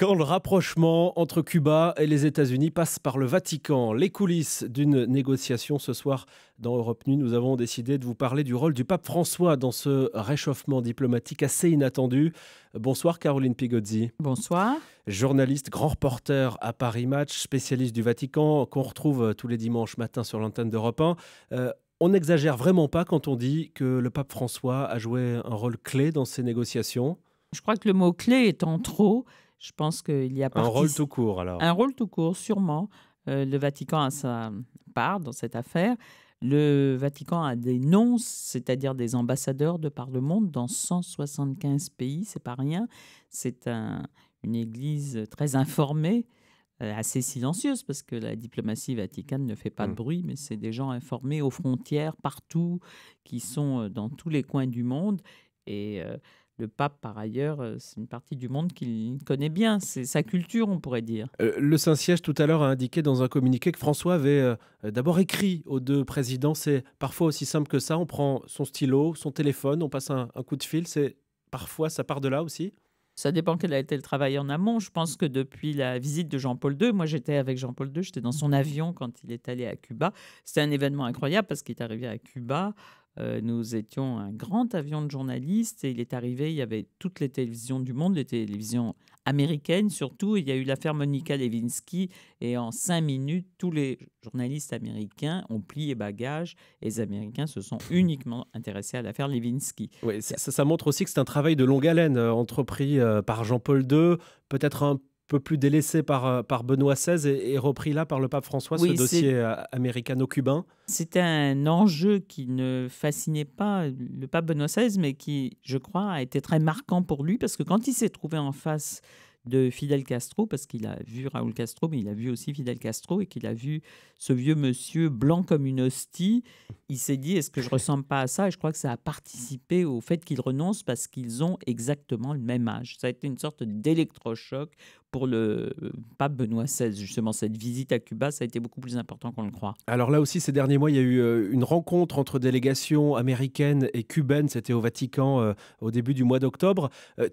Quand le rapprochement entre Cuba et les États-Unis passe par le Vatican, les coulisses d'une négociation ce soir dans Europe Nuit, nous avons décidé de vous parler du rôle du pape François dans ce réchauffement diplomatique assez inattendu. Bonsoir Caroline Pigozzi. Bonsoir. Journaliste, grand reporter à Paris Match, spécialiste du Vatican, qu'on retrouve tous les dimanches matins sur l'antenne d'Europe 1. On n'exagère vraiment pas quand on dit que le pape François a joué un rôle clé dans ces négociations. Je crois que le mot-clé étant trop, je pense qu'il y a Un rôle tout court alors. un rôle tout court, sûrement. Le Vatican a sa part dans cette affaire. Le Vatican a des nonces, c'est-à-dire des ambassadeurs de par le monde dans 175 pays, c'est pas rien. C'est une église très informée, assez silencieuse, parce que la diplomatie vaticane ne fait pas de bruit, mais c'est des gens informés aux frontières, partout, qui sont dans tous les coins du monde. Et le pape, par ailleurs, c'est une partie du monde qu'il connaît bien. C'est sa culture, on pourrait dire. Le Saint-Siège, tout à l'heure, a indiqué dans un communiqué que François avait d'abord écrit aux deux présidents. C'est parfois aussi simple que ça. On prend son stylo, son téléphone, on passe un coup de fil. Parfois, ça part de là aussi. Ça dépend quel a été le travail en amont. Je pense que depuis la visite de Jean-Paul II, moi j'étais avec Jean-Paul II, j'étais dans son avion quand il est allé à Cuba. C'était un événement incroyable parce qu'il est arrivé à Cuba. Nous étions un grand avion de journalistes et il est arrivé, il y avait toutes les télévisions du monde, les télévisions américaines surtout. Il y a eu l'affaire Monica Lewinsky et en 5 minutes, tous les journalistes américains ont plié bagages et les Américains se sont uniquement intéressés à l'affaire Lewinsky. Oui, ça montre aussi que c'est un travail de longue haleine entrepris par Jean-Paul II, peut-être un peu plus délaissé par Benoît XVI et repris là par le pape François, ce Oui, dossier américano-cubain. c'était un enjeu qui ne fascinait pas le pape Benoît XVI, mais qui, je crois, a été très marquant pour lui, parce que quand il s'est trouvé en face de Fidel Castro, parce qu'il a vu Raúl Castro, mais il a vu aussi Fidel Castro, et qu'il a vu ce vieux monsieur blanc comme une hostie, il s'est dit, est-ce que je ressemble pas à ça? Et je crois que ça a participé au fait qu'il renonce, parce qu'ils ont exactement le même âge. Ça a été une sorte d'électrochoc pour le pape Benoît XVI. Justement, cette visite à Cuba, ça a été beaucoup plus important qu'on le croit. Alors là aussi, ces derniers mois, il y a eu une rencontre entre délégations américaines et cubaines. C'était au Vatican au début du mois d'octobre.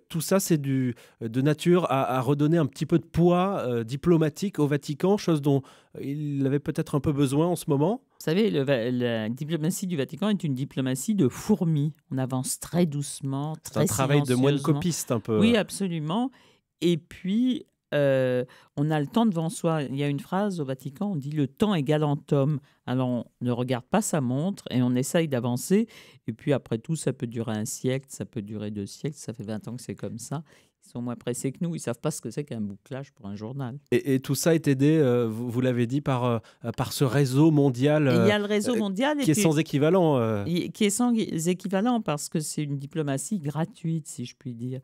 Tout ça, c'est de nature à redonner un petit peu de poids diplomatique au Vatican, chose dont il avait peut-être un peu besoin en ce moment. Vous savez, la diplomatie du Vatican est une diplomatie de fourmis. On avance très doucement, C'est très un travail de moine silencieusement. copiste un peu. Oui, absolument. Et puis, on a le temps devant soi. Il y a une phrase au Vatican, on dit « le temps est galant homme ». Alors, on ne regarde pas sa montre et on essaye d'avancer. Et puis, après tout, ça peut durer un siècle, ça peut durer 2 siècles. Ça fait 20 ans que c'est comme ça. Ils sont moins pressés que nous. Ils ne savent pas ce que c'est qu'un bouclage pour un journal. Et tout ça est aidé, vous l'avez dit, par ce réseau mondial Et il y a le réseau mondial. qui est sans équivalent. Qui est sans équivalent, parce que c'est une diplomatie gratuite, si je puis dire.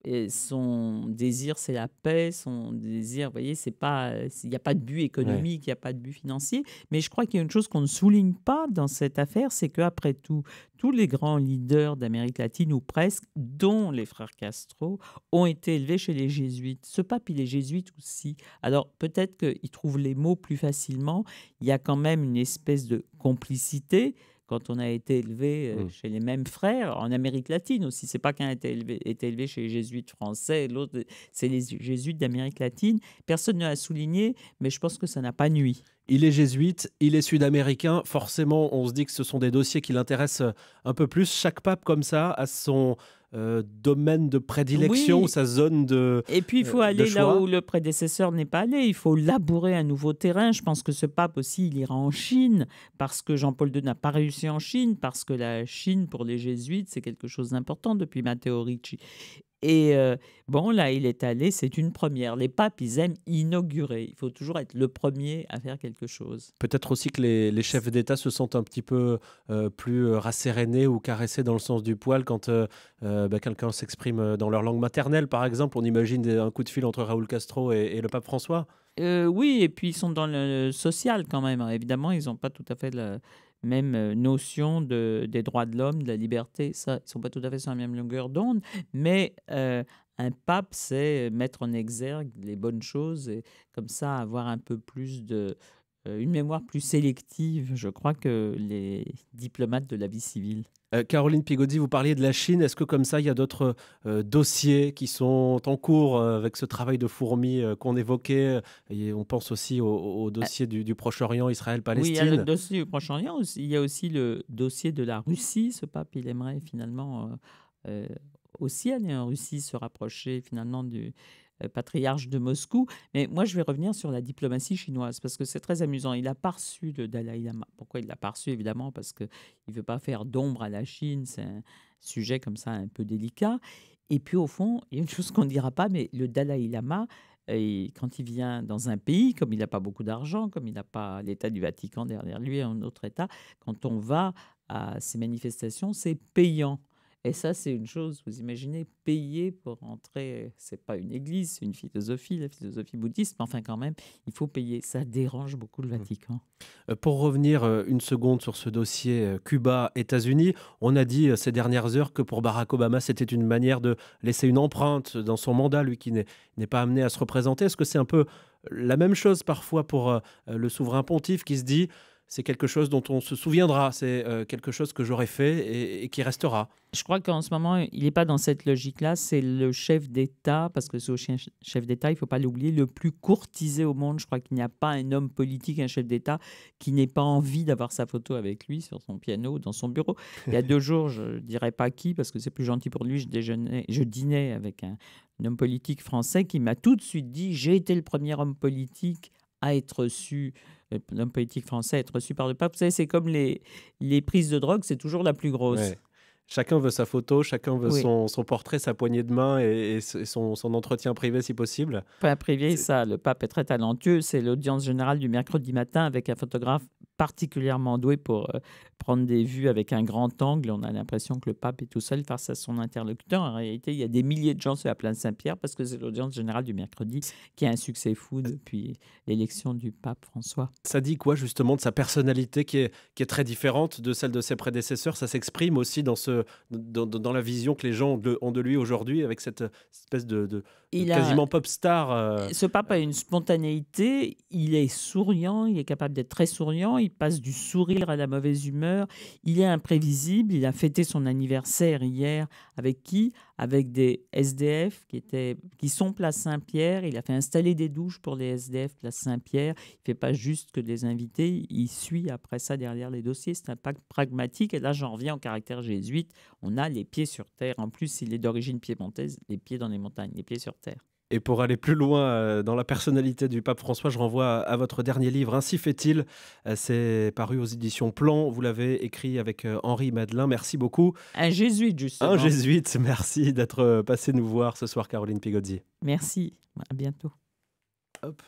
Et son désir, c'est la paix. Son désir, vous voyez, c'est pas, il n'y a pas de but économique, il n'y a pas de but financier. Mais je crois qu'il y a une chose qu'on ne souligne pas dans cette affaire, c'est qu'après tout, tous les grands leaders d'Amérique latine, ou presque, dont les frères Castro, ont été élevés chez les jésuites. Ce pape, il est jésuite aussi. Alors peut-être qu'il trouve les mots plus facilement. Il y a quand même une espèce de complicité quand on a été élevé chez les mêmes frères, en Amérique latine aussi. C'est pas qu'un a été élevé chez les jésuites français, l'autre, c'est les jésuites d'Amérique latine. Personne ne l'a souligné, mais je pense que ça n'a pas nui. Il est jésuite, il est sud-américain. Forcément, on se dit que ce sont des dossiers qui l'intéressent un peu plus. Chaque pape, comme ça, a son domaine de prédilection, Oui. sa zone de Et puis, il faut aller là choix. où le prédécesseur n'est pas allé. Il faut labourer un nouveau terrain. Je pense que ce pape aussi, il ira en Chine, parce que Jean-Paul II n'a pas réussi en Chine, parce que la Chine, pour les jésuites, c'est quelque chose d'important depuis Matteo Ricci. Et bon, là, il est allé, c'est une première. Les papes, ils aiment inaugurer. Il faut toujours être le premier à faire quelque chose. Peut-être aussi que les chefs d'État se sentent un petit peu plus rassérénés ou caressés dans le sens du poil quand quelqu'un s'exprime dans leur langue maternelle, par exemple. On imagine un coup de fil entre Raúl Castro et le pape François. Oui, et puis ils sont dans le social quand même. Évidemment, ils n'ont pas tout à fait la même notion des droits de l'homme, de la liberté. Ça, ils ne sont pas tout à fait sur la même longueur d'onde. Mais un pape, c'est mettre en exergue les bonnes choses et comme ça avoir un peu plus une mémoire plus sélective, je crois, que les diplomates de la vie civile. Caroline Pigozzi, vous parliez de la Chine. Est-ce que comme ça, il y a d'autres dossiers qui sont en cours avec ce travail de fourmi qu'on évoquait et on pense aussi au Euh, dossier du Proche-Orient, Oui, il y a le Israël-Palestine. dossier du Proche-Orient aussi. Il y a aussi le dossier de la Russie. Ce pape, il aimerait finalement euh, aussi aller en Russie, se rapprocher finalement du patriarche de Moscou. Mais moi, je vais revenir sur la diplomatie chinoise parce que c'est très amusant. Il n'a pas reçu le Dalai Lama. Pourquoi il l'a pas reçu? Évidemment, parce qu'il ne veut pas faire d'ombre à la Chine. C'est un sujet comme ça un peu délicat. Et puis, au fond, il y a une chose qu'on ne dira pas, mais le Dalai Lama, et quand il vient dans un pays, comme il n'a pas beaucoup d'argent, comme il n'a pas l'État du Vatican derrière lui, un autre État, quand on va à ces manifestations, c'est payant. Et ça, c'est une chose, vous imaginez, payer pour entrer, c'est pas une église, c'est une philosophie, la philosophie bouddhiste, mais enfin quand même, il faut payer. Ça dérange beaucoup le Vatican. Pour revenir une seconde sur ce dossier Cuba-États-Unis, on a dit ces dernières heures que pour Barack Obama, c'était une manière de laisser une empreinte dans son mandat, lui qui n'est pas amené à se représenter. Est-ce que c'est un peu la même chose parfois pour le souverain pontife qui se dit c'est quelque chose dont on se souviendra, c'est quelque chose que j'aurais fait et qui restera? Je crois qu'en ce moment, il n'est pas dans cette logique-là. C'est le chef d'État, parce que c'est aussi un chef d'État, il ne faut pas l'oublier, le plus courtisé au monde. Je crois qu'il n'y a pas un homme politique, un chef d'État, qui n'ait pas envie d'avoir sa photo avec lui sur son piano, dans son bureau. Il y a 2 jours, je ne dirais pas qui, parce que c'est plus gentil pour lui, je dînais avec un homme politique français qui m'a tout de suite dit, j'ai été le premier homme politique à être reçu, l'homme politique français à être reçu par le pape. Vous savez, c'est comme les prises de drogue, c'est toujours la plus grosse. Ouais. Chacun veut sa photo, chacun veut Oui. son portrait, sa poignée de main et son entretien privé si possible. Pas privé, C'est- ça, le pape est très talentueux. C'est l'audience générale du mercredi matin avec un photographe particulièrement doué pour prendre des vues avec un grand angle. On a l'impression que le pape est tout seul face à son interlocuteur. En réalité, il y a des milliers de gens sur la place Saint-Pierre parce que c'est l'audience générale du mercredi qui a un succès fou depuis l'élection du pape François. Ça dit quoi justement de sa personnalité qui est très différente de celle de ses prédécesseurs? Ça s'exprime aussi dans la vision que les gens ont de lui aujourd'hui avec cette espèce de Il a quasiment pop star. Ce pape a une spontanéité, il est souriant, il est capable d'être très souriant, il passe du sourire à la mauvaise humeur, il est imprévisible, il a fêté son anniversaire hier avec qui? Avec des SDF qui sont place Saint-Pierre, il a fait installer des douches pour les SDF place Saint-Pierre, il ne fait pas juste que des invités, il suit après ça derrière les dossiers, c'est un pacte pragmatique et là j'en reviens au caractère jésuite, on a les pieds sur terre, en plus il est d'origine piémontaise, les pieds dans les montagnes, les pieds sur terre. Et pour aller plus loin dans la personnalité du pape François, je renvoie à votre dernier livre, Ainsi fait-il. C'est paru aux éditions Plon. Vous l'avez écrit avec Henri Madelin. Merci beaucoup. Un jésuite, Un justement. jésuite, merci d'être passé nous voir ce soir, Caroline Pigozzi. Merci. À bientôt. Hop.